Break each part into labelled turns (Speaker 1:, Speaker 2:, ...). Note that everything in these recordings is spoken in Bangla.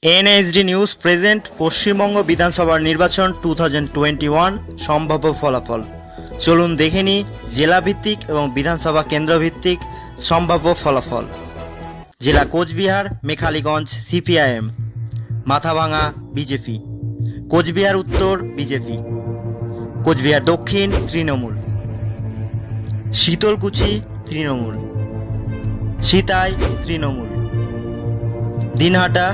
Speaker 1: এনএসডি নিউজ প্রেজেন্ট পশ্চিমবঙ্গ বিধানসভার নির্বাচন 2021 সম্ভাব্য ফলাফল। চলুন দেখে নিই জেলাভিত্তিক এবং বিধানসভা কেন্দ্রভিত্তিক সম্ভাব্য ফলাফল। জেলা Cooch Behar, Mekhliganj CPIM, Mathabhanga BJP, Cooch Behar Uttar BJP, Cooch Behar Dakshin Trinamool, Sitalkuchi Trinamool, Sitai Trinamool, Dinhata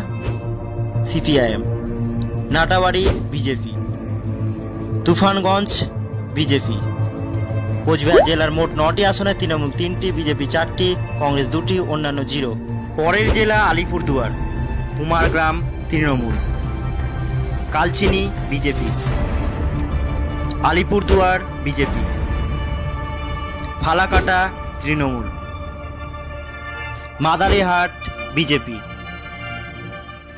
Speaker 1: CPIM, Natabari BJP, Tufanganj BJP. Cooch Behar জেলার মোট 9টি আসনে তৃণমূল 3টি, বিজেপি 4টি, কংগ্রেস 2টি, অন্যান্য 0। পরের জেলা Alipurduar, Kumargram Trinamool, Kalchini BJP, Alipurduar BJP, Falakata Trinamool, Madarihat BJP.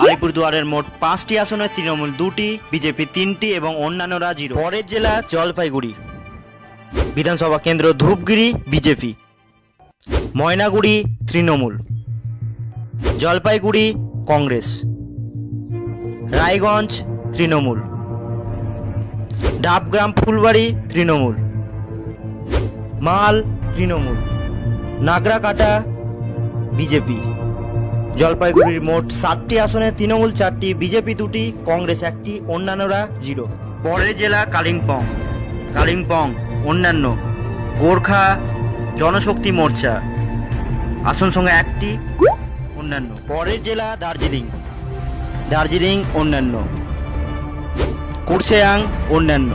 Speaker 1: আলিপুরদুয়ারের মোট 5টি আসনে তৃণমূল 2টি, বিজেপি 3টি এবং অন্যান্যরা 0। পরের জেলা জলপাইগুড়ি বিধানসভা কেন্দ্র, ধূপগুড়ি বিজেপি, ময়নাগুড়ি তৃণমূল, জলপাইগুড়ি কংগ্রেস, রায়গঞ্জ তৃণমূল, ডাবগ্রাম ফুলবাড়ি তৃণমূল, মাল তৃণমূল, নাগরাকাটা বিজেপি। জলপাইগুড়ির মোট 7টি আসনে তৃণমূল 4টি, বিজেপি 2টি, কংগ্রেস 1টি, অন্যান্যরা 0। পরের জেলা কালিম্পং, কালিম্পং অন্যান্য, গোর্খা জনশক্তি মোর্চা, আসন সংখ্যা 1টি, অন্যান্য। পরের জেলা দার্জিলিং, দার্জিলিং অন্যান্য, কুরসেয়াং অন্যান্য,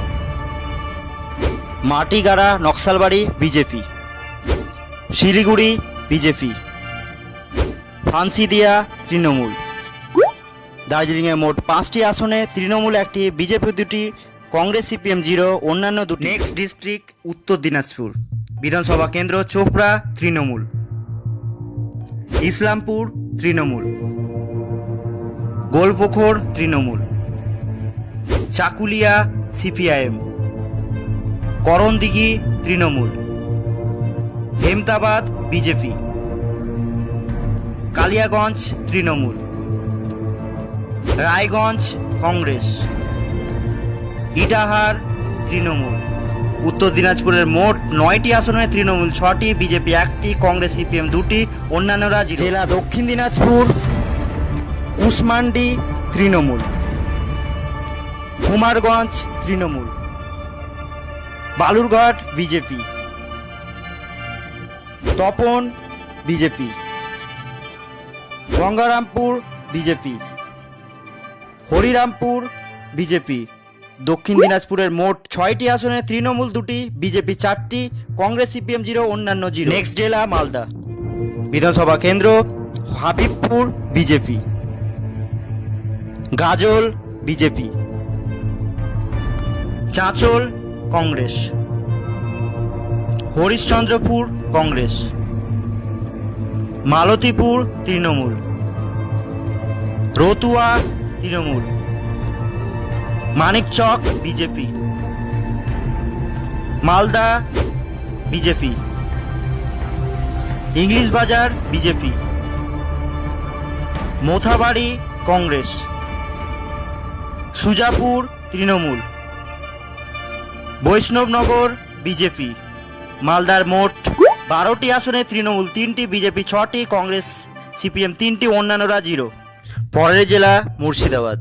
Speaker 1: মাটিগাড়া নকশালবাড়ি বিজেপি, শিলিগুড়ি বিজেপি, ফান্সিদিয়া তৃণমূল। দার্জিলিংয়ে মোট 5টি আসনে তৃণমূল 1টি, বিজেপি 2টি, কংগ্রেস সিপিএম 0, অন্যান্য 2টি। নেক্সট ডিস্ট্রিক্ট উত্তর দিনাজপুর বিধানসভা কেন্দ্র, চোপড়া তৃণমূল, ইসলামপুর তৃণমূল, গোলপুখর তৃণমূল, চাকুলিয়া সিপিআইএম, করণদিঘি তৃণমূল, হেমতাবাদ বিজেপি, কালিয়াগঞ্জ তৃণমূল, রায়গঞ্জ কংগ্রেস, ইটাহার তৃণমূল। উত্তর দিনাজপুরের মোট 9টি আসনে তৃণমূল 6টি, বিজেপি 1টি, কংগ্রেস সিপিএম 2টি, অন্যান্যরা 0। জেলা Dakshin Dinajpur, Kushmandi Trinamool, Kumarganj Trinamool, Balurghat BJP, Tapan BJP, Gangarampur BJP, Harirampur BJP. দক্ষিণ দিনাজপুরের মোট 6টি আসনে তৃণমূল 2টি, বিজেপি 4টি, কংগ্রেস সিপিএম 0, অন্যান্য 0। নেক্সট জেলা মালদা বিধানসভা কেন্দ্র, Habibpur BJP, Gazole BJP, Chanchal Congress, Harishchandrapur Congress, Maltipur Trinamool, Ratua Trinamool, Manikchak BJP, Malda BJP, English Bazar BJP, Mothabari Congress, Sujapur Trinamool, Baishnabnagar BJP. মালদার মোট 12টি আসনে তৃণমূল 3টি, বিজেপি 6টি, কংগ্রেস সিপিএম 3টি, অন্যান্যরা 0। পরের জেলা মুর্শিদাবাদ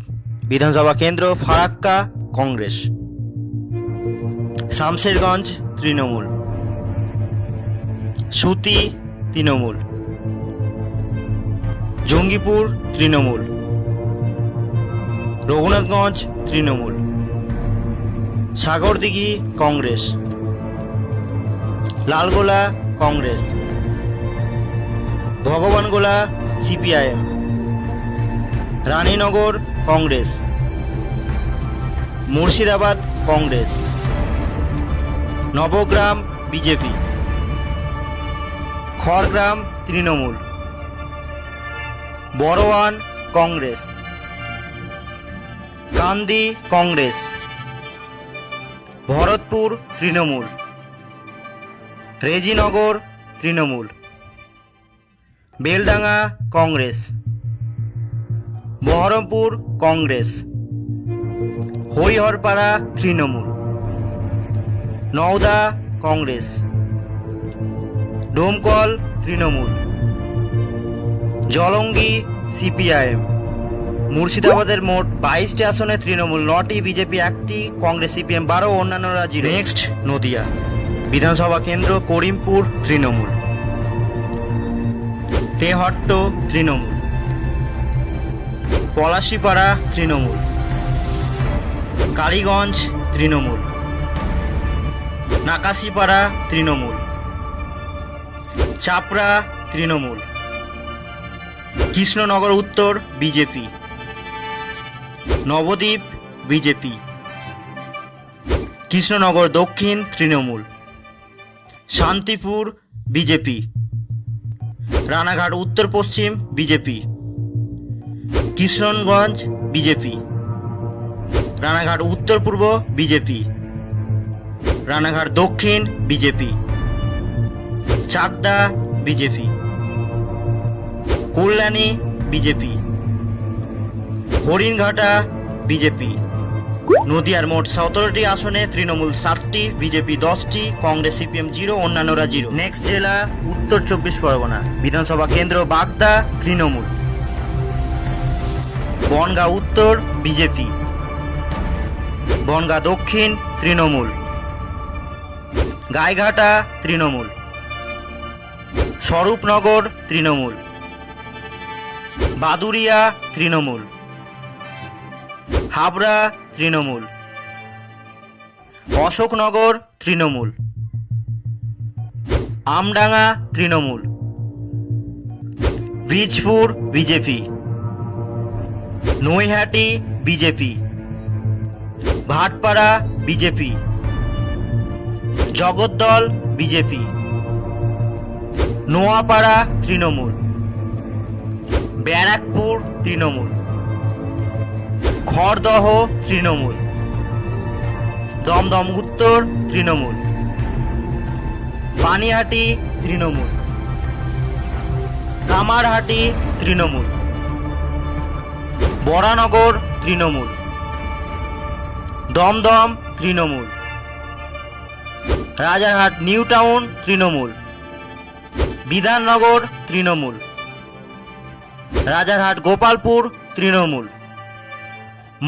Speaker 1: বিধানসভা কেন্দ্র, ফারাক্কা কংগ্রেস, শামশেরগঞ্জ তৃণমূল, সুতি তৃণমূল, জঙ্গিপুর তৃণমূল, রঘুনাথগঞ্জ তৃণমূল, সাগরদিঘি কংগ্রেস, লালগোলা কংগ্রেস, ভগবানগোলা সিপিআইএম, রানীনগর কংগ্রেস, মুর্শিদাবাদ কংগ্রেস, নবগ্রাম বিজেপি, খড়গ্রাম তৃণমূল, বড়োয়ান কংগ্রেস, কান্দি কংগ্রেস, ভরতপুর তৃণমূল, রেজিনগর তৃণমূল, বেলডাঙ্গা কংগ্রেস, বহরমপুর কংগ্রেস, হরিহরপাড়া তৃণমূল, নওদা কংগ্রেস, ডোমকল তৃণমূল, জলঙ্গি সিপিআইএম। মুর্শিদাবাদের মোট 22টি আসনে তৃণমূল 9টি, বিজেপি 1টি, কংগ্রেস সিপিএম 12 ও অন্যান্যরা 0। নেক্সট নদিয়া বিধানসভা কেন্দ্র করিমপুর তৃণমূল, তেহট্ট তৃণমূল, পলাশীপাড়া তৃণমূল, কালীগঞ্জ তৃণমূল, নাকাশীপাড়া তৃণমূল, চাপড়া তৃণমূল, কৃষ্ণনগর উত্তর বিজেপি, নবদ্বীপ বিজেপি, কৃষ্ণনগর দক্ষিণ তৃণমূল, শান্তিপুর বিজেপি, রানাঘাট উত্তর পশ্চিম বিজেপি, কিশনগঞ্জ বিজেপি, রানাঘাট উত্তর পূর্ব BJP, Ranaghat Dakshin BJP, Chakdaha BJP, Kalyani BJP, Haringhata BJP. নদিয়ার মোট 17টি আসনে তৃণমূল 7টি, বিজেপি 10টি, কংগ্রেস সিপিএম 0, অন্যান্যরা 0। নেক্সট জেলা উত্তর 24 পরগনা বিধানসভা কেন্দ্র বাগদা তৃণমূল, বনগাঁ উত্তর BJP, Bangaon Dakshin Trinamool, Gaighata Trinamool, Swarupnagar Trinamool, Baduria Trinamool, Habra Trinamool, Ashoknagar Trinamool, Amdanga Trinamool, Bijpur BJP, Naihati BJP, Bhatpara BJP, Jagaddal BJP, Noapara Trinamool, Barrackpore Trinamool, Khardaha Trinamool, Dumdum Uttar Trinamool, Panihati Trinamool, Kamarhati Trinamool, Baranagar Trinamool, Dumdum Trinamool, Rajarhat New Town Trinamool, Bidhannagar Trinamool, Rajarhat Gopalpur Trinamool,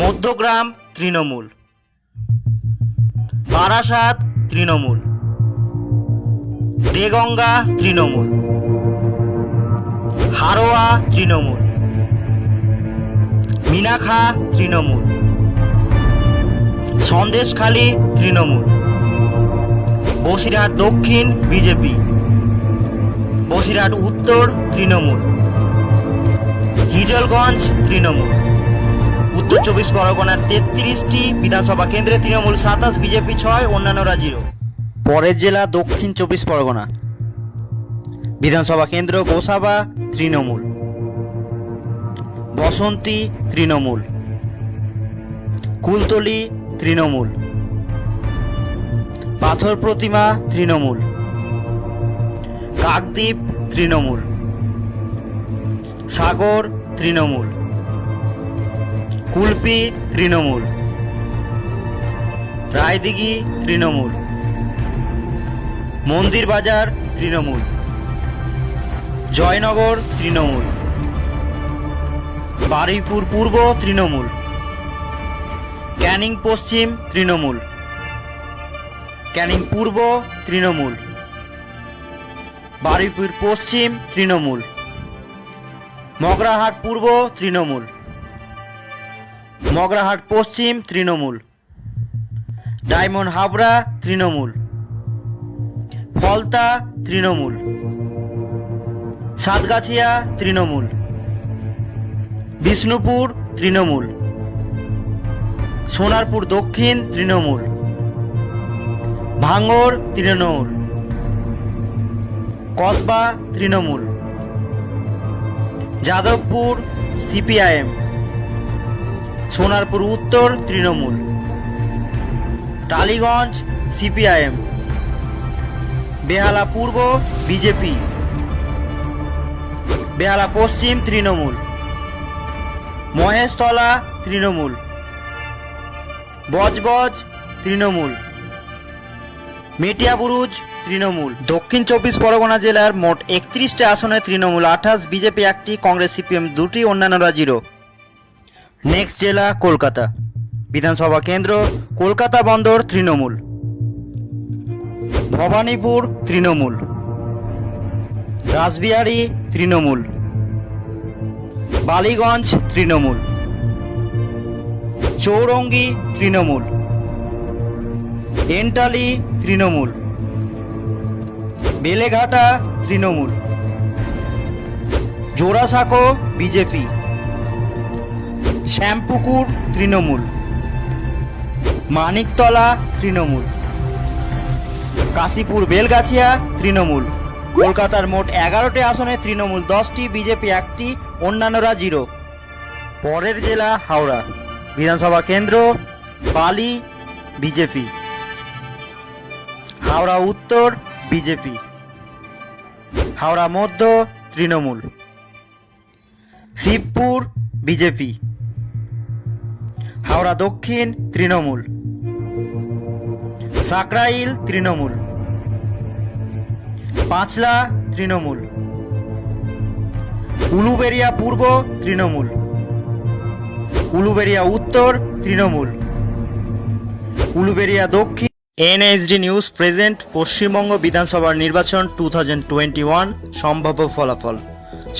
Speaker 1: Madhyamgram Trinamool, Barasat Trinamool, Deganga Trinamool, Haroa Trinamool, Minakhan Trinamool, Sandeshkhali Trinamool, Basirhat Dakshin BJP, Basirhat উত্তর তৃণমূল, হিজলগঞ্জ তৃণমূল। উত্তর 24 পরগনার 33টি বিধানসভা কেন্দ্রে তৃণমূল 27, বিজেপি 6, অন্যান্যরা 0। পরের জেলা দক্ষিণ 24 পরগনা বিধানসভা কেন্দ্র গোসাবা তৃণমূল, বসন্তী তৃণমূল, কুলতলি তৃণমূল, পাথর প্রতিমা তৃণমূল, কাকদ্বীপ তৃণমূল, সাগর তৃণমূল, কুলপি তৃণমূল, রায়দিঘি তৃণমূল, মন্দির বাজার তৃণমূল, জয়নগর তৃণমূল, বারুইপুর পূর্ব তৃণমূল, ক্যানিং পশ্চিম তৃণমূল, ক্যানিং পূর্ব তৃণমূল, বারুইপুর পশ্চিম তৃণমূল, মগরাহাট পূর্ব তৃণমূল, মগরাহাট পশ্চিম তৃণমূল, ডায়মন্ড হাবড়া তৃণমূল, ফলতা তৃণমূল, সাতগাছিয়া তৃণমূল, বিষ্ণুপুর তৃণমূল, সোনারপুর দক্ষিণ তৃণমূল, ভাঙড় তৃণমূল, কসবা তৃণমূল, যাদবপুর সিপিআইএম, সোনারপুর উত্তর তৃণমূল, টালিগঞ্জ সিপিআইএম, বেহালা পূর্ব বিজেপি, বেহালা পশ্চিম তৃণমূল, মহেশতলা তৃণমূল, বজবজ তৃণমূল, মেটিয়াবুরুজ তৃণমূল। দক্ষিণ 24 পরগনা জেলার মোট 31টি আসনে তৃণমূল 28, বিজেপি 1টি, কংগ্রেস সিপিএম 2টি, অন্যান্যরা 0। নেক্সট জেলা কলকাতা। বিধানসভা কেন্দ্র কলকাতা বন্দর তৃণমূল, ভবানীপুর তৃণমূল, রাসবিহারী তৃণমূল, বালিগঞ্জ তৃণমূল, চৌরঙ্গি তৃণমূল, এন্টালি তৃণমূল, বেলেঘাটা তৃণমূল, জোড়াসাঁকো বিজেপি, শ্যামপুকুর তৃণমূল, মানিকতলা তৃণমূল, কাশীপুর বেলগাছিয়া তৃণমূল। কলকাতার মোট 11টি আসনে তৃণমূল 10টি, বিজেপি 1টি, অন্যান্যরা 0। পরের জেলা হাওড়া। বিধানসভা কেন্দ্র পালি বিজেপি, হাওড়া উত্তর বিজেপি, হাওড়া মধ্য তৃণমূল, শিবপুর বিজেপি, হাওড়া দক্ষিণ তৃণমূল, সাকরাইল তৃণমূল, পাঁচলা তৃণমূল, উলুবেড়িয়া পূর্ব তৃণমূল, উলুবেড়িয়া উত্তর তৃণমূল, উলুবেড়িয়া দক্ষিণ। এনএসডি নিউজ প্রেজেন্ট পশ্চিমবঙ্গ বিধানসভার নির্বাচন 2021 সম্ভাব্য ফলাফল।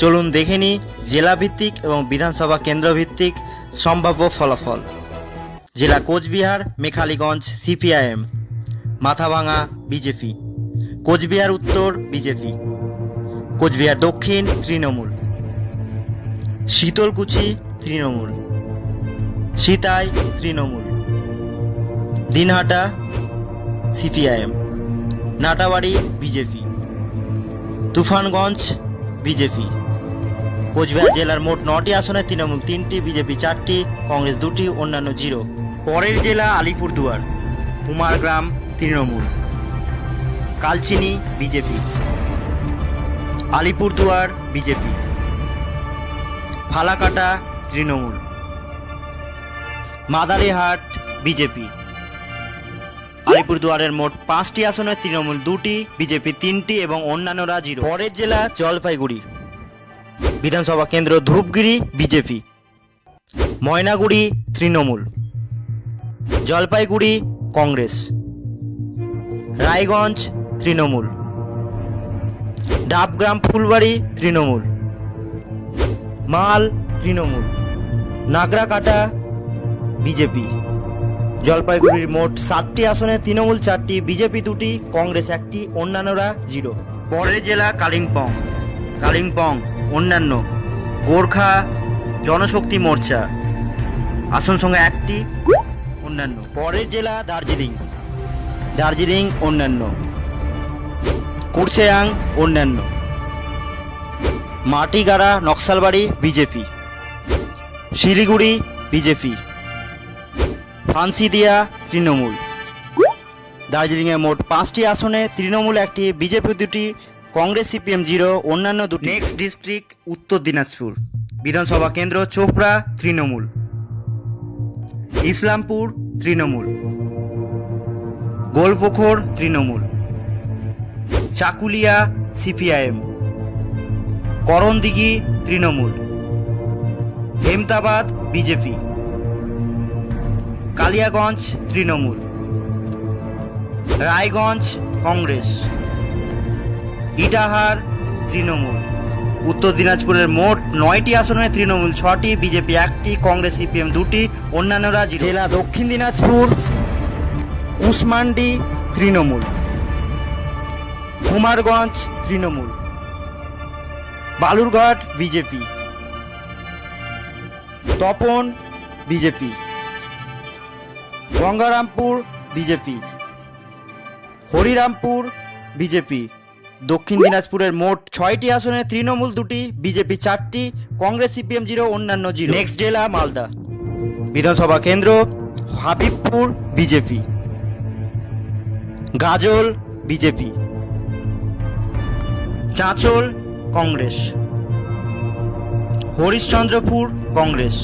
Speaker 1: চলুন দেখে নিই জেলা ভিত্তিক এবং বিধানসভা কেন্দ্র ভিত্তিক সম্ভাব্য ফলাফল। জেলা Cooch Behar, Mekhliganj CPIM, Mathabhanga BJP, Cooch Behar Uttar BJP, Cooch Behar Dakshin Trinamool, Sitalkuchi Trinamool, Sitai Trinamool, Dinhata CPIM, Natabari BJP, Tufanganj BJP. Cooch Behar জেলার মোট 9টি আসনে তৃণমূল 3টি, বিজেপি 4টি, কংগ্রেস 2টি, অন্যান্য 0। পরের জেলা Alipurduar. Kumargram Trinamool, Kalchini BJP, Alipurduar BJP, Falakata Trinamool, Madarihat BJP. আলিপুরদুয়ারের মোট 5টি আসনে তৃণমূল 2টি, বিজেপি 3টি এবং অন্যান্যরা 0। পরের জেলা জলপাইগুড়ি। বিধানসভা কেন্দ্র ধূপগুড়ি বিজেপি, ময়নাগুড়ি তৃণমূল, জলপাইগুড়ি কংগ্রেস, রায়গঞ্জ তৃণমূল, ডাবগ্রাম ফুলবাড়ি তৃণমূল, মাল তৃণমূল, নাগরাকাটা বিজেপি। জলপাইগুড়ির মোট 7টি আসনে তৃণমূল 4টি, বিজেপি 2টি, কংগ্রেস 1টি, অন্যান্যরা 0। পরের জেলা কালিম্পং। কালিম্পং অন্যান্য গোর্খা জনশক্তি মোর্চা, আসন সংখ্যা 1টি, অন্যান্য। পরের জেলা দার্জিলিং। দার্জিলিং অন্যান্য, কুরসেয়াং অন্যান্য, মাটিগাড়া নকশালবাড়ি বিজেপি, শিলিগুড়ি বিজেপি, ফান্সিদিয়া তৃণমূল। দার্জিলিংয়ে মোট 5টি আসনে তৃণমূল 1টি, বিজেপি 2টি, কংগ্রেস সিপিএম 0, অন্যান্য 2টি। নেক্সট ডিস্ট্রিক্ট উত্তর দিনাজপুর। বিধানসভা কেন্দ্র চোপড়া তৃণমূল, ইসলামপুর তৃণমূল, গোলপুখর তৃণমূল, চাকুলিয়া সিপিআইএম, করণদিঘি তৃণমূল, হেমতাবাদ বিজেপি, কালিয়াগঞ্জ তৃণমূল, রায়গঞ্জ কংগ্রেস, ইটাহার তৃণমূল। উত্তর দিনাজপুরের মোট 9টি আসনে তৃণমূল 6টি, বিজেপি 1টি, কংগ্রেস সিপিএম 2টি, অন্যান্যরা 0। জেলা Dakshin Dinajpur. Kushmandi Trinamool, Kumarganj Trinamool, Balurghat BJP, Tapan BJP, Gangarampur BJP, Harirampur BJP. দক্ষিণ দিনাজপুরের মোট 6টি আসনে তৃণমূল 2টি, বিজেপি 4টি, কংগ্রেস সিপিএম 0, অন্যান্য 0। নেক্সট জেলা মালদা। বিধানসভা কেন্দ্র Habibpur BJP, Gazole BJP, Chanchal Congress, Harishchandrapur Congress,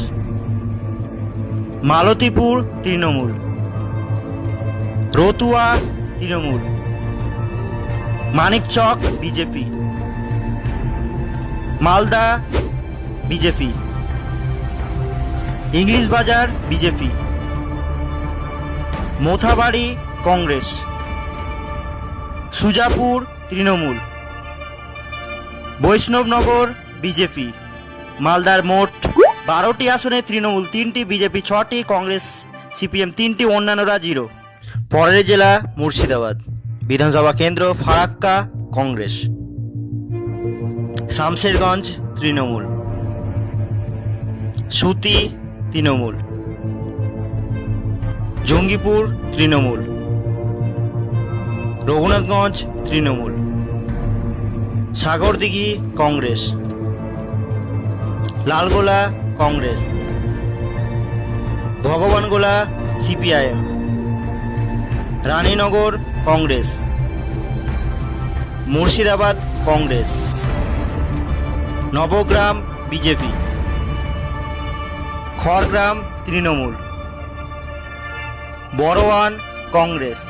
Speaker 1: Maltipur Trinamool, Ratua Trinamool, Manikchak BJP, Malda BJP, English Bazar BJP, Mothabari Congress, Sujapur Trinamool, Baishnabnagar BJP. মালদার মোট 12টি আসনে তৃণমূল 3টি, বিজেপি 6টি, কংগ্রেস সিপিএম 3টি, অন্যান্যরা 0। পরের জেলা মুর্শিদাবাদ, বিধানসভা কেন্দ্র ফারাক্কা কংগ্রেস, শামশেরগঞ্জ তৃণমূল, সুতি তৃণমূল, জঙ্গিপুর তৃণমূল, রঘুনাথগঞ্জ তৃণমূল, সাগরদিঘি কংগ্রেস, লালগোলা কংগ্রেস, ভগবানগোলা সিপিআইএম, রানীনগর কংগ্রেস, মুর্শিদাবাদ কংগ্রেস, নবগ্রাম বিজেপি, খড়গ্রাম তৃণমূল, বড়োয়ান কংগ্রেস,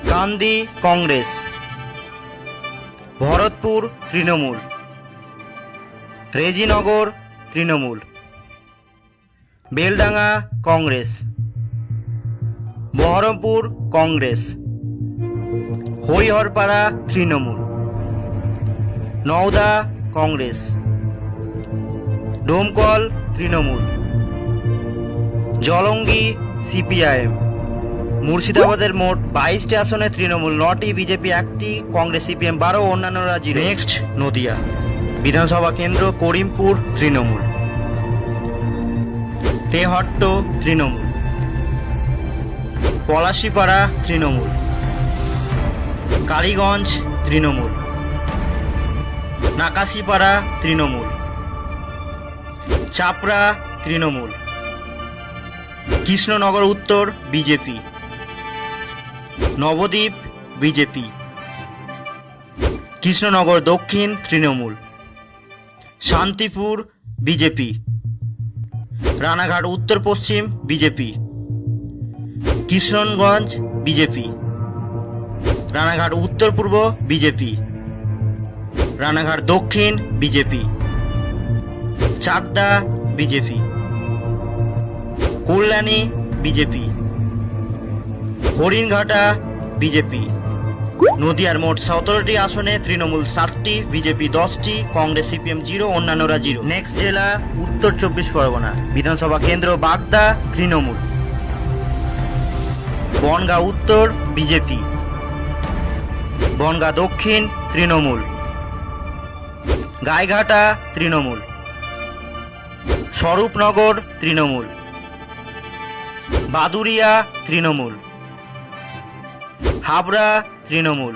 Speaker 1: কান্দি কংগ্রেস, ভরতপুর তৃণমূল, রেজিনগর তৃণমূল, বেলডাঙ্গা কংগ্রেস, বহরমপুর কংগ্রেস, হরিহরপাড়া তৃণমূল, নওদা কংগ্রেস, ডোমকল তৃণমূল, জলঙ্গি সিপিআইএম। মুর্শিদাবাদের মোট 22টি আসনে তৃণমূল 9টি, বিজেপি 1টি, কংগ্রেস সিপিএম 12, অন্যান্যরা 0। নেক্সট নদিয়া, বিধানসভা কেন্দ্র করিমপুর তৃণমূল, তেহট্ট তৃণমূল, পলাশীপাড়া তৃণমূল, কালীগঞ্জ তৃণমূল, নাকাশীপাড়া তৃণমূল, চাপড়া তৃণমূল, কৃষ্ণনগর উত্তর বিজেপি, নবদ্বীপ বিজেপি, কৃষ্ণনগর দক্ষিণ তৃণমূল, শান্তিপুর বিজেপি, রানাঘাট উত্তর পশ্চিম বিজেপি, কিশনগঞ্জ বিজেপি, রানাঘাট উত্তর পূর্ব BJP, Ranaghat Dakshin BJP, Chakdaha BJP, Kalyani BJP, Haringhata BJP. নদিয়ার মোট 17টি আসনে তৃণমূল 7টি, বিজেপি 10টি, কংগ্রেস সিপিএম 0, অন্যান্যরা 0। নেক্সট জেলা উত্তর 24 পরগনা, বিধানসভা কেন্দ্র বাগদা তৃণমূল, বনগাঁ উত্তর BJP, Bangaon Dakshin Trinamool, Gaighata Trinamool, Swarupnagar Trinamool, Baduria Trinamool, Habra Trinamool,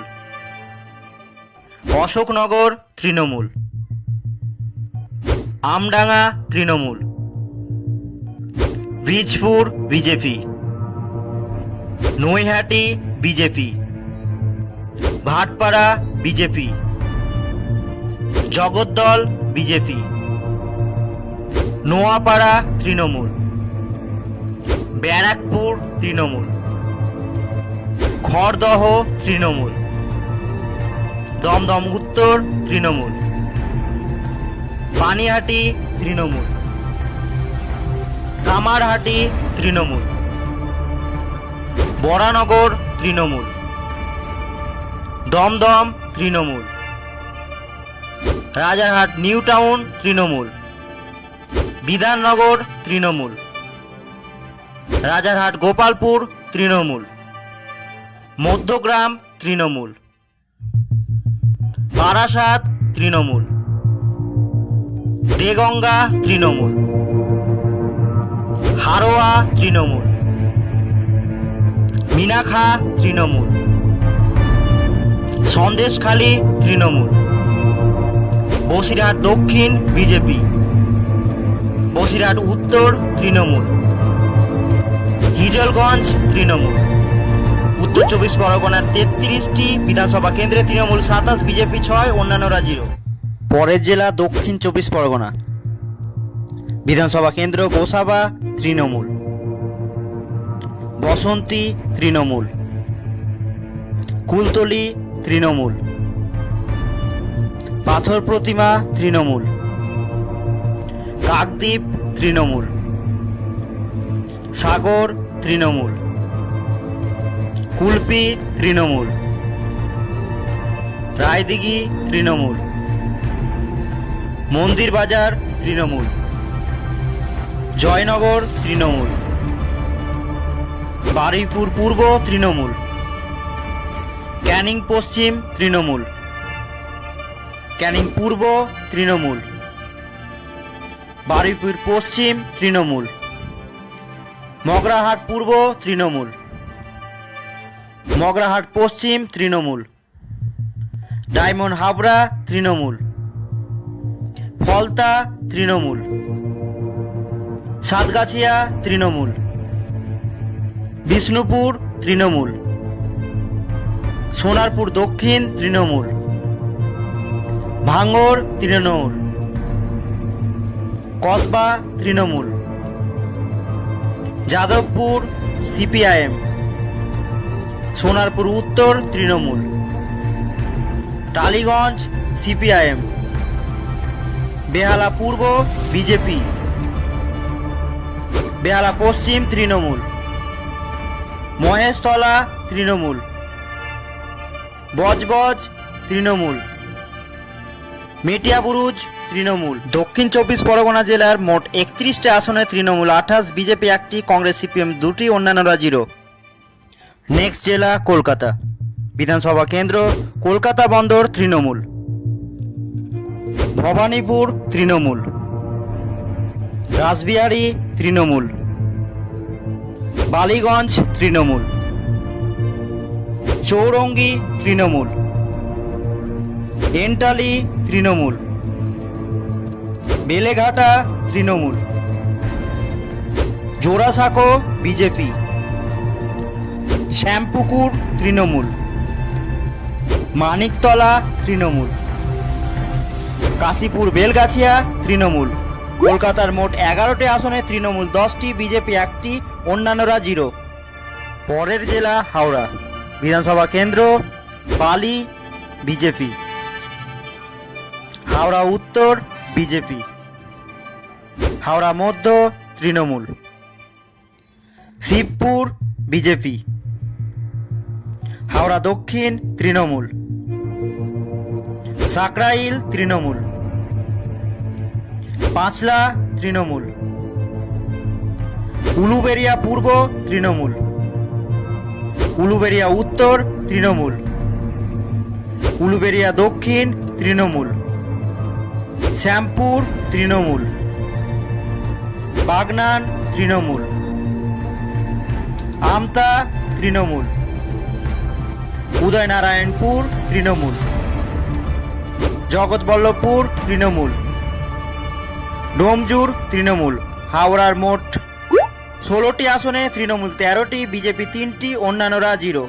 Speaker 1: Ashoknagar Trinamool, Amdanga Trinamool, Bijpur BJP, Naihati BJP, Bhatpara BJP, Jagaddal BJP, Noapara Trinamool, Barrackpore Trinamool, Khardaha Trinamool, Dumdum Uttar Trinamool, Panihati Trinamool, Kamarhati Trinamool, Baranagar Trinamool, Dumdum Trinamool, Rajarhat New Town Trinamool, Bidhannagar Trinamool, Rajarhat Gopalpur Trinamool, Madhyamgram Trinamool, Barasat Trinamool, Deganga Trinamool, Haroa Trinamool, Minakhan Trinamool, Sandeshkhali Trinamool, Basirhat Dakshin BJP, Basirhat উত্তর তৃণমূল, হিজলগঞ্জ তৃণমূল। উত্তর 24 পরগনার 33টি বিধানসভা কেন্দ্রে তৃণমূল 27, বিজেপি 6, অন্যান্যরা 0। পরের জেলা দক্ষিণ 24 পরগনা। বিধানসভা কেন্দ্র গোসাবা তৃণমূল, বসন্তী তৃণমূল, কুলতলি তৃণমূল, পাথর প্রতিমা তৃণমূল, কাকদ্বীপ তৃণমূল, সাগর তৃণমূল, কুলপি তৃণমূল, রায়দিঘি তৃণমূল, মন্দির বাজার তৃণমূল, জয়নগর তৃণমূল, বারুইপুর পূর্ব তৃণমূল, ক্যানিং পশ্চিম তৃণমূল, ক্যানিং পূর্ব তৃণমূল, বারুইপুর পশ্চিম তৃণমূল, মগরাহাট পূর্ব তৃণমূল, মগরাহাট পশ্চিম তৃণমূল, ডায়মন্ড হাবড়া তৃণমূল, ফলতা তৃণমূল, সাতগাছিয়া তৃণমূল, বিষ্ণুপুর তৃণমূল, সোনারপুর দক্ষিণ তৃণমূল, ভাঙড় তৃণমূল, কসবা তৃণমূল, যাদবপুর সিপিআইএম, সোনারপুর উত্তর তৃণমূল, টালিগঞ্জ সিপিআইএম, বেহালা পূর্ব বিজেপি, বেহালা পশ্চিম তৃণমূল, মহেশতলা তৃণমূল, বজবজ তৃণমূল, মেটিয়াবুরুজ তৃণমূল। দক্ষিণ 24 পরগনা জেলার মোট 31টি আসনে তৃণমূল 28, বিজেপি 1টি, কংগ্রেস সিপিএম 2টি, অন্যান্যরা 0। নেক্সট জেলা কলকাতা। বিধানসভা কেন্দ্র কলকাতা বন্দর তৃণমূল, ভবানীপুর তৃণমূল, রাসবিহারী তৃণমূল, বালিগঞ্জ তৃণমূল, চৌরঙ্গি তৃণমূল, এন্টালি তৃণমূল, বেলেঘাটা তৃণমূল, জোড়াসাঁকো বিজেপি, শ্যামপুকুর তৃণমূল, মানিকতলা তৃণমূল, কাশীপুর বেলগাছিয়া তৃণমূল। কলকাতার মোট 11টি আসনে তৃণমূল 10টি, বিজেপি 1টি, অন্যান্যরা 0। পরের জেলা হাওড়া। বিধানসভা কেন্দ্র পালি বিজেপি, হাওড়া উত্তর বিজেপি, হাওড়া মধ্য তৃণমূল, শিবপুর বিজেপি, হাওড়া দক্ষিণ তৃণমূল, সাকরাইল তৃণমূল, পাঁচলা তৃণমূল, উলুবেড়িয়া পূর্ব তৃণমূল, উলুবেড়িয়া উত্তর তৃণমূল, উলুবেড়িয়া দক্ষিণ তৃণমূল, শ্যামপুর তৃণমূল, বাগনান তৃণমূল, আমতা তৃণমূল, উদয়নারায়ণপুর তৃণমূল, জগৎবল্লভপুর তৃণমূল, ডোমজুর তৃণমূল। হাওড়ার মোট 16টি আসনে তৃণমূল 13টি, বিজেপি 3টি, অন্যান্যরা 0।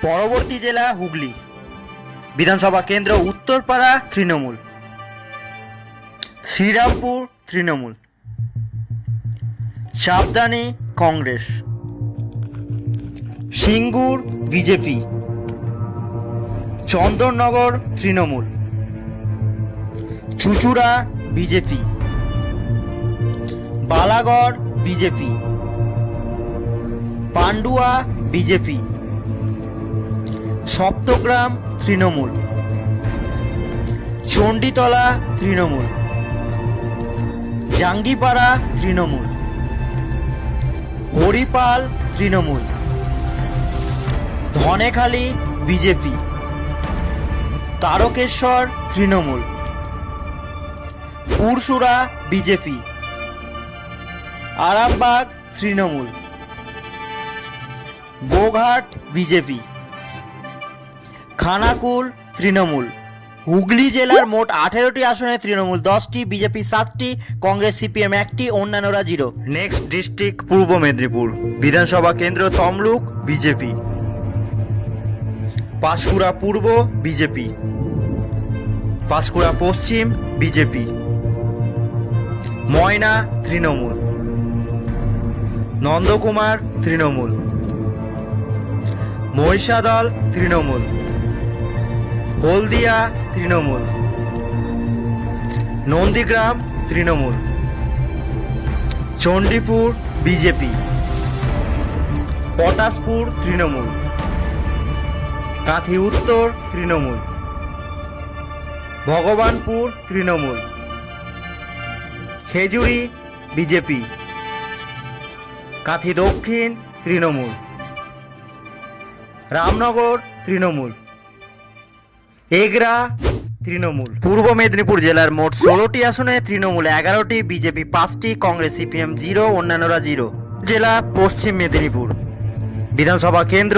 Speaker 1: পরবর্তী জেলা হুগলি। বিধানসভা কেন্দ্র উত্তরপাড়া তৃণমূল, শ্রীরামপুর তৃণমূল, সাবধানী কংগ্রেস, সিঙ্গুর বিজেপি, চন্দননগর তৃণমূল, চুচুড়া BJP, Balagarh BJP, Pandua BJP, Saptagram Trinamool, Chanditala Trinamool, Jangipara Trinamool, Haripal Trinamool, Dhanekhali BJP, Tarakeswar Trinamool, Pursurah BJP, Arambagh Trinamool, Goghat BJP, Khanakul Trinamool. Hooghly জেলার মোট 18টি আসনে তৃণমূল 10টি, বিজেপি 7টি, কংগ্রেস সিপিএম 1টি, অন্যান্যরা 0। নেক্সট ডিস্ট্রিক্ট পূর্ব মেদিনীপুর। বিধানসভা কেন্দ্র তমলুক বিজেপি, পাঁশকুড়া পূর্ব বিজেপি, পাঁশকুড়া পশ্চিম বিজেপি, ময়না তৃণমূল, নন্দকুমার তৃণমূল, মহিষাদল তৃণমূল, হলদিয়া তৃণমূল, নন্দীগ্রাম তৃণমূল, চণ্ডীপুর বিজেপি, পটাশপুর তৃণমূল, কাঁথি উত্তর তৃণমূল, ভগবানপুর তৃণমূল, খেজুরি বিজেপি, কাঁথি দক্ষিণ তৃণমূল, রামনগর তৃণমূল, এগরা তৃণমূল। পূর্ব মেদিনীপুর জেলার মোট 16টি আসনে তৃণমূল 11টি, বিজেপি 5টি, কংগ্রেস সিপিএম 0, অন্যান্যরা 0। জেলা পশ্চিম মেদিনীপুর, বিধানসভা কেন্দ্র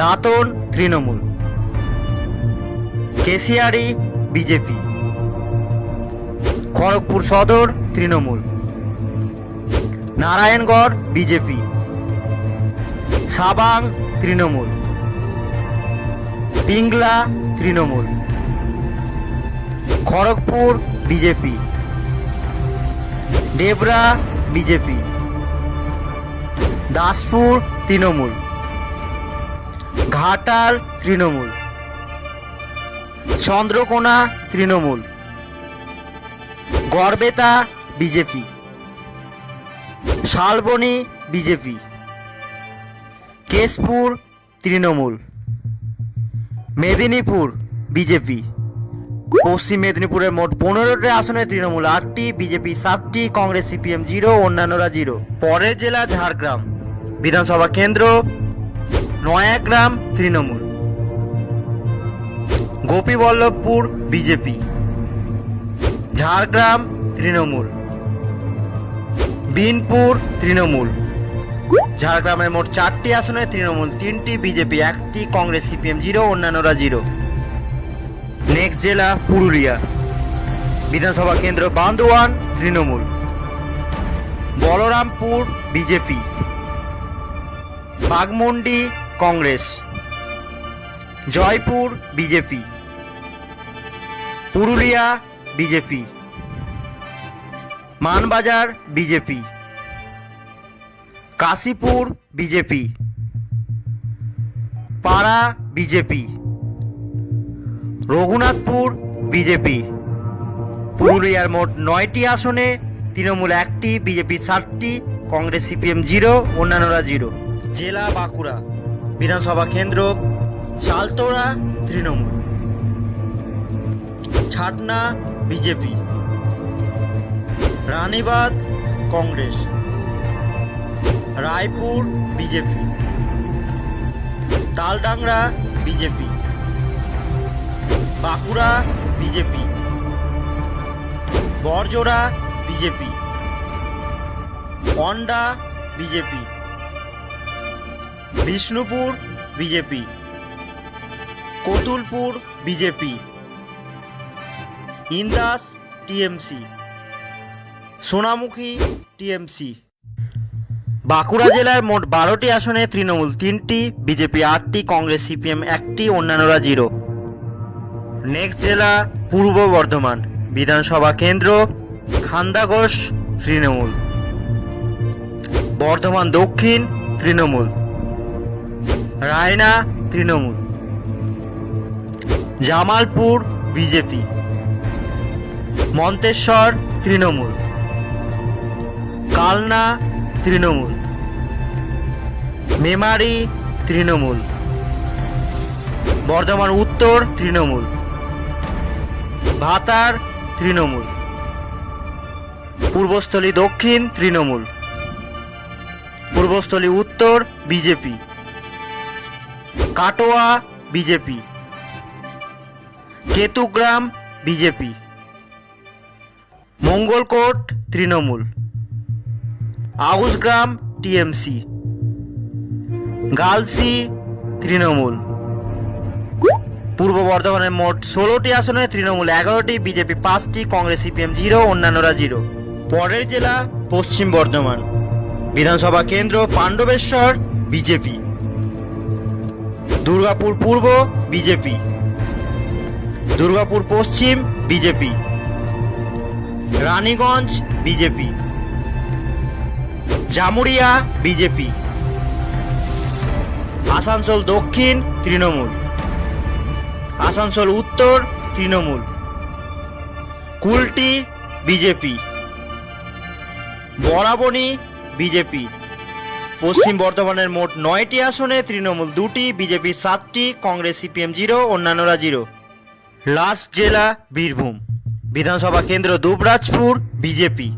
Speaker 1: Dantan Trinamool, Keshiary BJP, Kharagpur Sadar Trinamool, Narayangarh BJP, Sabang Trinamool, Pingla Trinamool, Kharagpur BJP, Debra BJP, Daspur Trinamool, Ghatal Trinamool, Chandrakona Trinamool, Garbeta BJP, Salboni BJP, Keshpur Trinamool, Medinipur BJP. Paschim মেদিনীপুরের মোট 15টি আসনে তৃণমূল 8টি, বিজেপি 7টি, কংগ্রেস সিপিএম 0, অন্যান্যরা 0। পরের জেলা ঝাড়গ্রাম, বিধানসভা কেন্দ্র নয়াগ্রাম তৃণমূল, গোপীবল্লভপুর বিজেপি, ঝাড়গ্রাম তৃণমূল, বিনপুর তৃণমূল। ঝাড়গ্রামের মোট 4টি আসনে তৃণমূল 3টি, বিজেপি 1টি, কংগ্রেস সিপিএম 0, অন্যান্যরা 0। নেক্সট জেলা পুরুলিয়া, বিধানসভা কেন্দ্র Bandwan Trinamool, Balarampur BJP, Baghmundi Congress, Joypur BJP, Purulia BJP, Manbazar BJP, Kashipur BJP, Para BJP, Raghunathpur BJP. পুরুলিয়ার মোট 9টি আসনে তৃণমূল 1টি, বিজেপি 7টি, কংগ্রেস সিপিএম 0, অন্যান্যরা 0। জেলা বাঁকুড়া, বিধানসভা কেন্দ্র Chaltora Trinamool, Chhatna BJP, Ranibandh Congress, Raipur BJP, Taldangra BJP, Bankura BJP, Barjora BJP, Onda BJP, Bishnupur BJP, Kotulpur BJP, Indas TMC, Sonamukhi TMC. Bankura জেলার মোট 12টি আসনে তৃণমূল 3টি, বিজেপি 8টি, কংগ্রেস সিপিএম 1টি, অন্যান্যরা 0। নেক্সট জেলা পূর্ব বর্ধমান, বিধানসভা কেন্দ্র খান্দাঘোষ Trinamool, Bardhaman Dakshin Trinamool, Raina Trinamool, Jamalpur BJP, Manteswar Trinamool, Kalna Trinamool, Memari Trinamool, Bardhaman Uttar Trinamool, Bhatar Trinamool, Purbasthali Dakshin Trinamool, Purbasthali Uttar BJP, Katwa BJP, Ketugram BJP, Mangalkot Trinamool, Ausgram TMC, Galsi Trinamool. পূর্ব বর্ধমানের মোট 16টি আসনে তৃণমূল 11টি, বিজেপি 5টি, কংগ্রেস সিপিএম 0, অন্যান্যরা 0। পরের জেলা পশ্চিম বর্ধমান, বিধানসভা কেন্দ্র পাণ্ডবেশ্বর বিজেপি, দুর্গাপুর পূর্ব বিজেপি, দুর্গাপুর পশ্চিম BJP, Raniganj BJP, Jamuria BJP, Asansol দক্ষিণ তৃণমূল, আসানসোল উত্তর তৃণমূল, কুলটি বিজেপি, বরাবনী বিজেপি। পশ্চিম বর্ধমানের মোট 9টি আসনে তৃণমূল 2টি, বিজেপি 7টি, কংগ্রেস সিপিএম 0, অন্যান্যরা 0। লাস্ট জেলা বীরভূম, বিধানসভা কেন্দ্র দুবরাজপুর বিজেপি,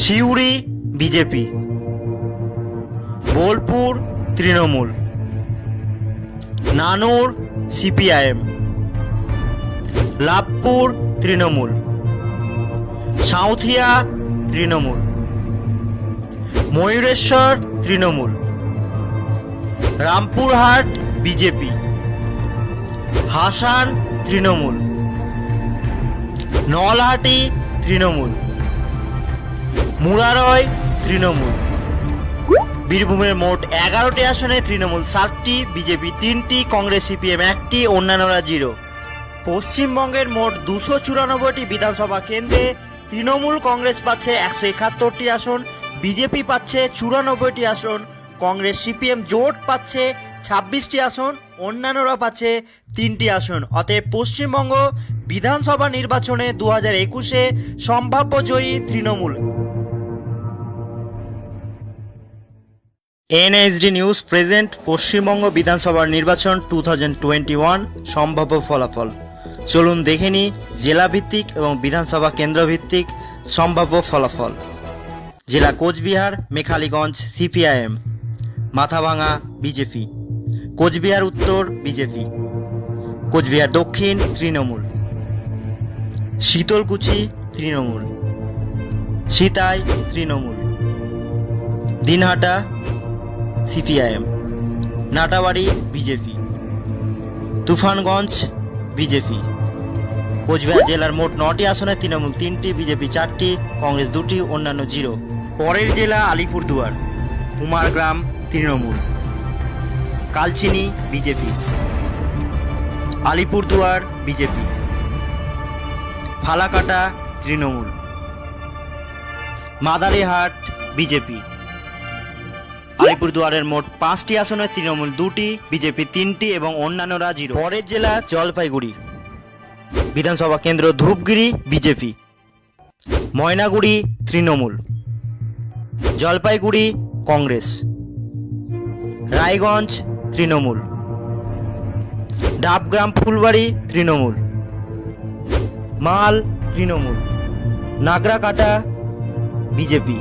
Speaker 1: সিউড়ি বিজেপি, বোলপুর তৃণমূল, নানুর সিপিআইএম, লাভপুর তৃণমূল, সাঁওথিয়া তৃণমূল, ময়ূরেশ্বর তৃণমূল, রামপুরহাট বিজেপি, হাসান তৃণমূল, নলহাটি তৃণমূল, মুরারয় তৃণমূল। বীরভূমের মোট 11টি আসনে তৃণমূল 7টি, বিজেপি 3টি, কংগ্রেস সিপিএম 1টি, অন্যান্যরা 0। পশ্চিমবঙ্গের মোট 294টি বিধানসভা কেন্দ্রে তৃণমূল কংগ্রেস পাচ্ছে 171টি আসন, বিজেপি পাচ্ছে 94টি আসন, কংগ্রেস সিপিএম জোট পাচ্ছে 26টি আসন, অন্যান্যরা পাচ্ছে 3টি আসন। অতএব পশ্চিমবঙ্গ বিধানসভা নির্বাচনে 2021-এ সম্ভাব্য জয়ী Trinamool. NSD news present Paschimbanga বিধানসভার নির্বাচন 2021 সম্ভাব্য ফলাফল। চলুন দেখে নিই জেলা ভিত্তিক এবং বিধানসভা কেন্দ্র ভিত্তিক সম্ভাব্য ফলাফল। জেলা Cooch Behar, Mekhliganj CPIM, Mathabhanga BJP, Cooch Behar Uttar BJP, Cooch Behar Dakshin Trinamool, Sitalkuchi Trinamool, Sitai Trinamool, Dinhata CPIM, Natabari BJP, Tufanganj BJP. Cooch Behar জেলার মোট 9টি আসনে তৃণমূল 3টি, বিজেপি 4টি, কংগ্রেস 2টি, অন্যান্য 0। পরের জেলা Alipurduar, Kumargram Trinamool, Kalchini BJP, Alipurduar BJP, Falakata Trinamool, Madarihat BJP. আলিপুরদুয়ারের মোট 5টি আসনে তৃণমূল 2টি, বিজেপি 3টি এবং অন্যান্যরা 0। পরের জেলা জলপাইগুড়ি, বিধানসভা কেন্দ্র ধূপগিরি বিজেপি, ময়নাগুড়ি তৃণমূল, জলপাইগুড়ি কংগ্রেস, রায়গঞ্জ তৃণমূল, ডাবগ্রাম ফুলবাড়ি তৃণমূল, মাল তৃণমূল, নাগরাকাটা বিজেপি।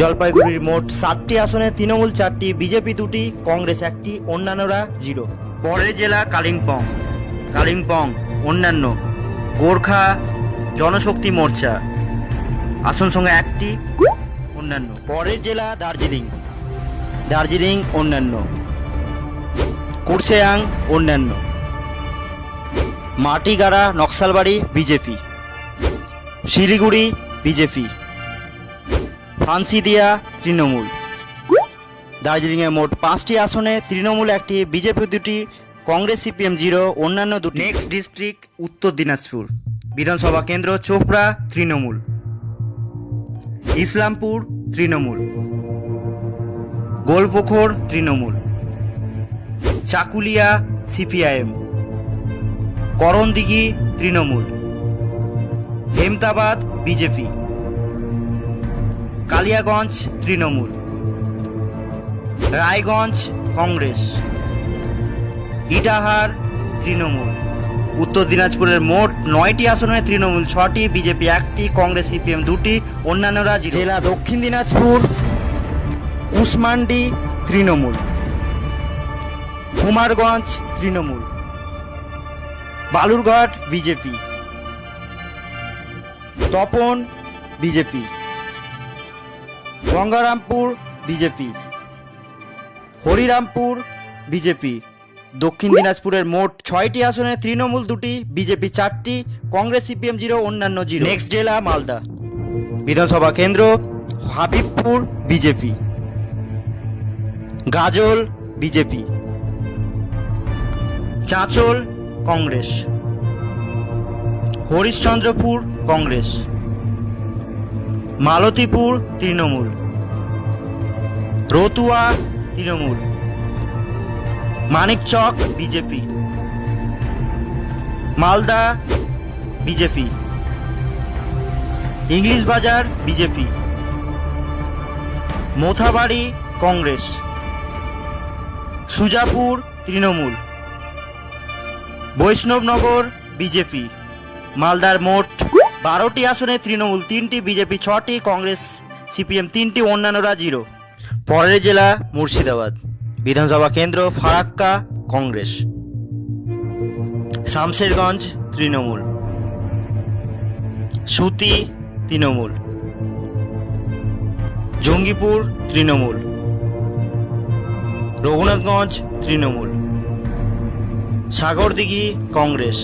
Speaker 1: জলপাইগুড়ির মোট 7টি আসনে তৃণমূল 4টি, বিজেপি 2টি, কংগ্রেস 1টি, অন্যান্যরা 0। পরের জেলা কালিম্পং, কালিম্পং অন্যান্য গোর্খা জনশক্তি মোর্চা, আসন সংখ্যা 1টি, অন্যান্য। পরের জেলা দার্জিলিং, দার্জিলিং অন্যান্য, কুরসেয়াং অন্যান্য, মাটিগাড়া নকশালবাড়ি বিজেপি, শিলিগুড়ি বিজেপি, ফান্সিদিয়া তৃণমূল। দার্জিলিংয়ে মোট 5টি আসনে তৃণমূল 1টি, বিজেপি 2টি, কংগ্রেস সিপিএম 0, অন্যান্য 2টি। নেক্সট ডিস্ট্রিক্ট উত্তর দিনাজপুর, বিধানসভা কেন্দ্র চোপড়া তৃণমূল, ইসলামপুর তৃণমূল, গোলপুখর তৃণমূল, চাকুলিয়া সিপিআইএম, করণদিঘি তৃণমূল, হেমতাবাদ বিজেপি, কালিয়াগঞ্জ তৃণমূল, রায়গঞ্জ কংগ্রেস, ইটাহার তৃণমূল। উত্তর দিনাজপুরের মোট 9টি আসনে তৃণমূল 6টি, বিজেপি 1টি, কংগ্রেস সিপিএম 2টি, অন্যান্যরা 0। জেলা Dakshin Dinajpur, Kushmandi Trinamool, Kumarganj Trinamool, Balurghat BJP, Tapan BJP, Gangarampur BJP, Harirampur BJP. দক্ষিণ দিনাজপুরের মোট 6টি আসনে তৃণমূল 2টি, বিজেপি 4টি, কংগ্রেস সিপিএম 0, অন্যান্য 0। নেক্সট জেলা মালদা, বিধানসভা কেন্দ্র Habibpur BJP, Gazole BJP, Chanchal Congress. Harishchandrapur Congress. Maltipur Trinamool. Ratua Trinamool. Manikchak BJP. Malda BJP. English Bazar BJP. Mothabari Congress. Sujapur Trinamool. Baishnabnagar BJP. মালদার মোট 12টি আসনে তৃণমূল 3টি, বিজেপি 6টি, কংগ্রেস সিপিএম 3টি, অন্যান্যরা 0। পরের জেলা মুর্শিদাবাদ। বিধানসভা কেন্দ্র ফারাক্কা কংগ্রেস। শামশেরগঞ্জ তৃণমূল। সুতি তৃণমূল। জঙ্গিপুর তৃণমূল। রঘুনাথগঞ্জ তৃণমূল। সাগরদিঘি কংগ্রেস।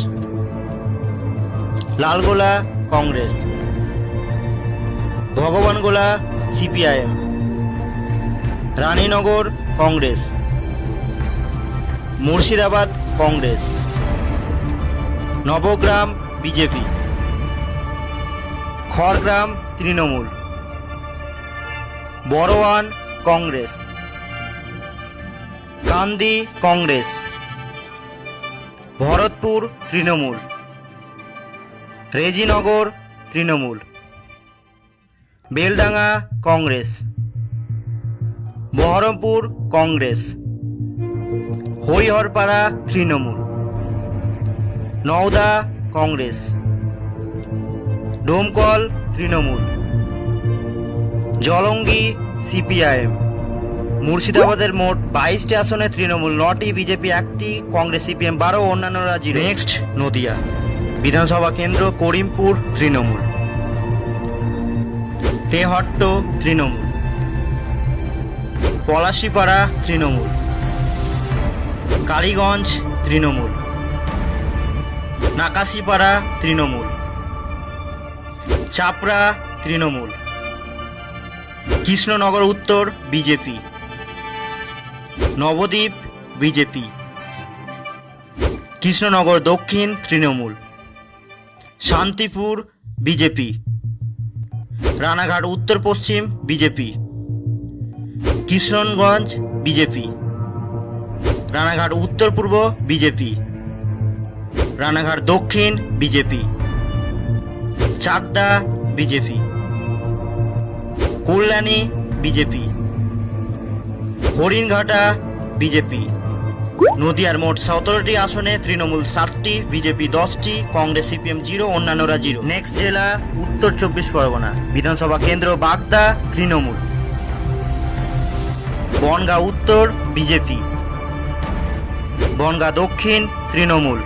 Speaker 1: লালগোলা কংগ্রেস। ভগবানগোলা সিপিআইএম। রানীনগর কংগ্রেস। মুর্শিদাবাদ কংগ্রেস। নবগ্রাম বিজেপি। খড়গ্রাম তৃণমূল। বড়োয়ান কংগ্রেস। কান্দি কংগ্রেস। ভরতপুর তৃণমূল। রেজিনগর তৃণমূল। বেলডাঙ্গা কংগ্রেস। বহরমপুর কংগ্রেস। হরিহরপাড়া তৃণমূল। নওদা কংগ্রেস। ডোমকল তৃণমূল। জলঙ্গি সিপিআইএম। মুর্শিদাবাদের মোট 22টি আসনে তৃণমূল 9টি, বিজেপি 1টি, কংগ্রেস সিপিএম 12, অন্যান্যরা 0। নেক্সট নদিয়া। বিধানসভা কেন্দ্র করিমপুর তৃণমূল। তেহট্ট তৃণমূল। পলাশীপাড়া তৃণমূল। কালীগঞ্জ তৃণমূল। নাকাশিপাড়া তৃণমূল। চাপড়া তৃণমূল। কৃষ্ণনগর উত্তর বিজেপি। নবদ্বীপ বিজেপি। কৃষ্ণনগর দক্ষিণ তৃণমূল। শান্তিপুর বিজেপি। রানাঘাট উত্তর পশ্চিম বিজেপি। কিশনগঞ্জ বিজেপি। রানাঘাট উত্তর পূর্ব BJP. Ranaghat Dakshin BJP. Chakdaha BJP. Kalyani BJP. Haringhata BJP. নদিয়ার মোট 17টি আসনে তৃণমূল 7টি, বিজেপি 10টি, কংগ্রেস সিপিএম 0, অন্যান্যরা 0। নেক্সট জেলা উত্তর 24 পরগনা। বিধানসভা কেন্দ্র বাগদা তৃণমূল। বনগাঁ উত্তর BJP. Bangaon Dakshin Trinamool.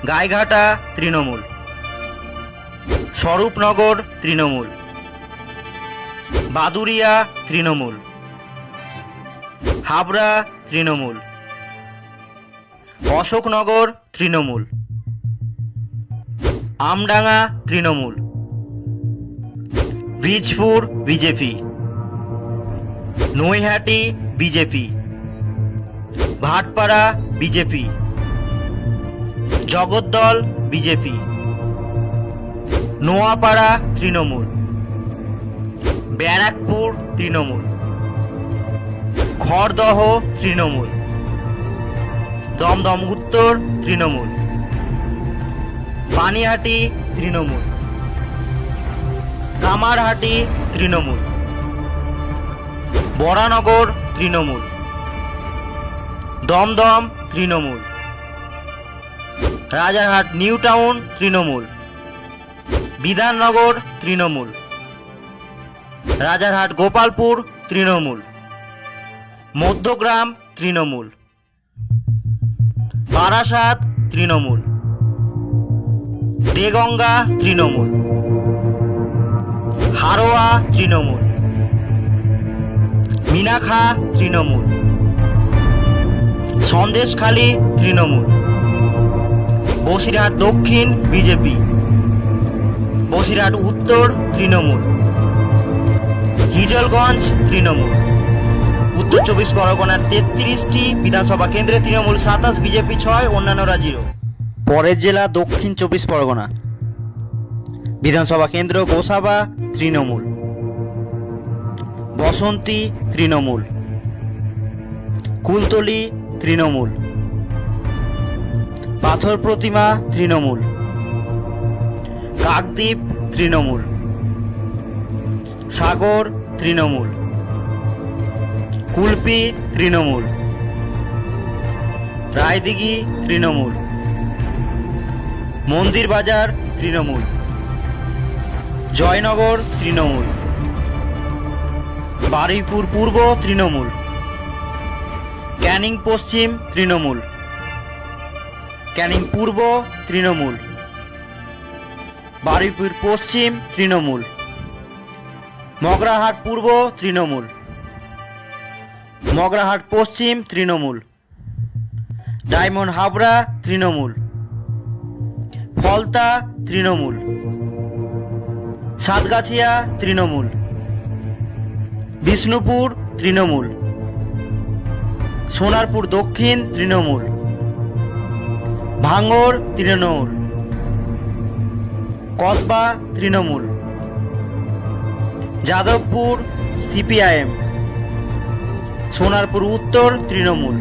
Speaker 1: Gaighata Trinamool. Swarupnagar Trinamool. Baduria Trinamool. Habra Trinamool. Ashoknagar Trinamool. Amdanga Trinamool. Bijpur BJP. Naihati BJP. Bhatpara BJP. Jagaddal BJP. Noapara Trinamool. Barrackpore Trinamool. Khardaha Trinamool. Dumdum Uttar Trinamool. Panihati Trinamool. Kamarhati Trinamool. Baranagar Trinamool. Dumdum Trinamool. Rajarhat New Town Trinamool. Bidhannagar Trinamool. Rajarhat Gopalpur Trinamool. Madhyamgram Trinamool. Barasat Trinamool. Deganga Trinamool. Haroa Trinamool. Minakhan Trinamool. Sandeshkhali Trinamool. Basirhat Dakshin BJP. Basirhat উত্তর তৃণমূল। হিজলগঞ্জ তৃণমূল। উত্তর 24 পরগনার 33টি বিধানসভা কেন্দ্রে তৃণমূল 27, বিজেপি 6, অন্যান্যরা 0। পরের জেলা দক্ষিণ 24 পরগনা। বিধানসভা কেন্দ্র গোসাবা তৃণমূল, বসন্তী তৃণমূল, কুলতলি তৃণমূল, পাথর প্রতিমা তৃণমূল, কাকদ্বীপ তৃণমূল, সাগর তৃণমূল, কুলপি তৃণমূল, রায়দিঘি তৃণমূল, মন্দির বাজার তৃণমূল, জয়নগর তৃণমূল, বারুইপুর পূর্ব তৃণমূল, ক্যানিং পশ্চিম তৃণমূল, ক্যানিং পূর্ব তৃণমূল, বারুইপুর পশ্চিম তৃণমূল, মগরাহাট পূর্ব তৃণমূল, মগরাহাট পশ্চিম তৃণমূল, ডায়মন্ড হাবড়া তৃণমূল, ফলতা তৃণমূল, সাতগাছিয়া তৃণমূল, বিষ্ণুপুর তৃণমূল, সোনারপুর দক্ষিণ তৃণমূল, ভাঙড় তৃণমূল, কসবা তৃণমূল, যাদবপুর সিপিআইএম, সোনারপুর উত্তর তৃণমূল,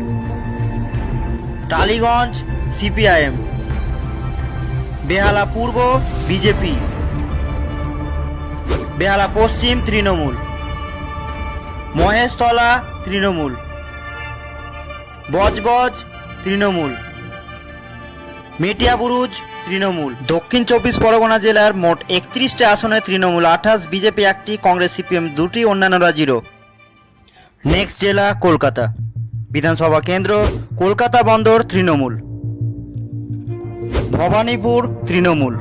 Speaker 1: টালিগঞ্জ সিপিআইএম, বেহালা পূর্ব বিজেপি, বেহালা পশ্চিম তৃণমূল, মহেশতলা তৃণমূল, বজবজ তৃণমূল, মেটিয়াবুরুজ তৃণমূল। দক্ষিণ 24 পরগনা জেলার মোট 31টি আসনে তৃণমূল 28, বিজেপি 1টি, কংগ্রেস সিপিএম 2টি, অন্যান্যরা 0। নেক্সট জেলা কলকাতা। বিধানসভা কেন্দ্র কলকাতা বন্দর তৃণমূল, ভবানীপুর তৃণমূল,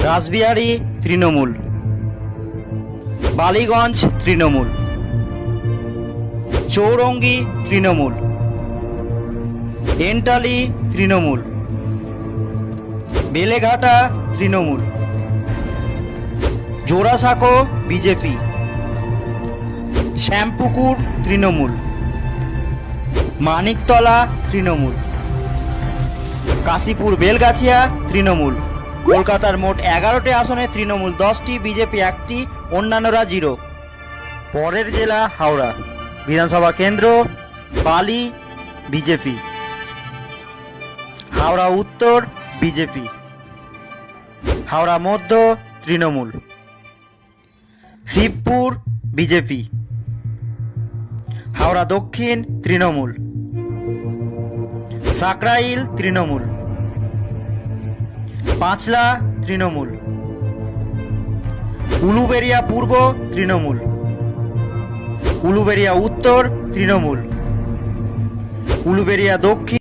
Speaker 1: রাসবিহারী তৃণমূল, বালিগঞ্জ তৃণমূল, চৌরঙ্গি তৃণমূল, এন্টালি তৃণমূল, বেলেঘাটা তৃণমূল, জোড়াসাঁকো বিজেপি, শ্যামপুকুর তৃণমূল, মানিকতলা তৃণমূল, কাশীপুর বেলগাছিয়া তৃণমূল। কলকাতার মোট 11টি আসনে তৃণমূল 10টি, বিজেপি 1টি, অন্যান্যরা 0। পরের জেলা হাওড়া। বিধানসভা কেন্দ্র পালি বিজেপি, হাওড়া উত্তর বিজেপি, হাওড়া মধ্য তৃণমূল, শিবপুর বিজেপি, হাওড়া দক্ষিণ তৃণমূল, সাকরাইল তৃণমূল, পাঁচলা তৃণমূল, উলুবেড়িয়া পূর্ব তৃণমূল, উলুবেড়িয়া উত্তর তৃণমূল, উলুবেড়িয়া দক্ষিণ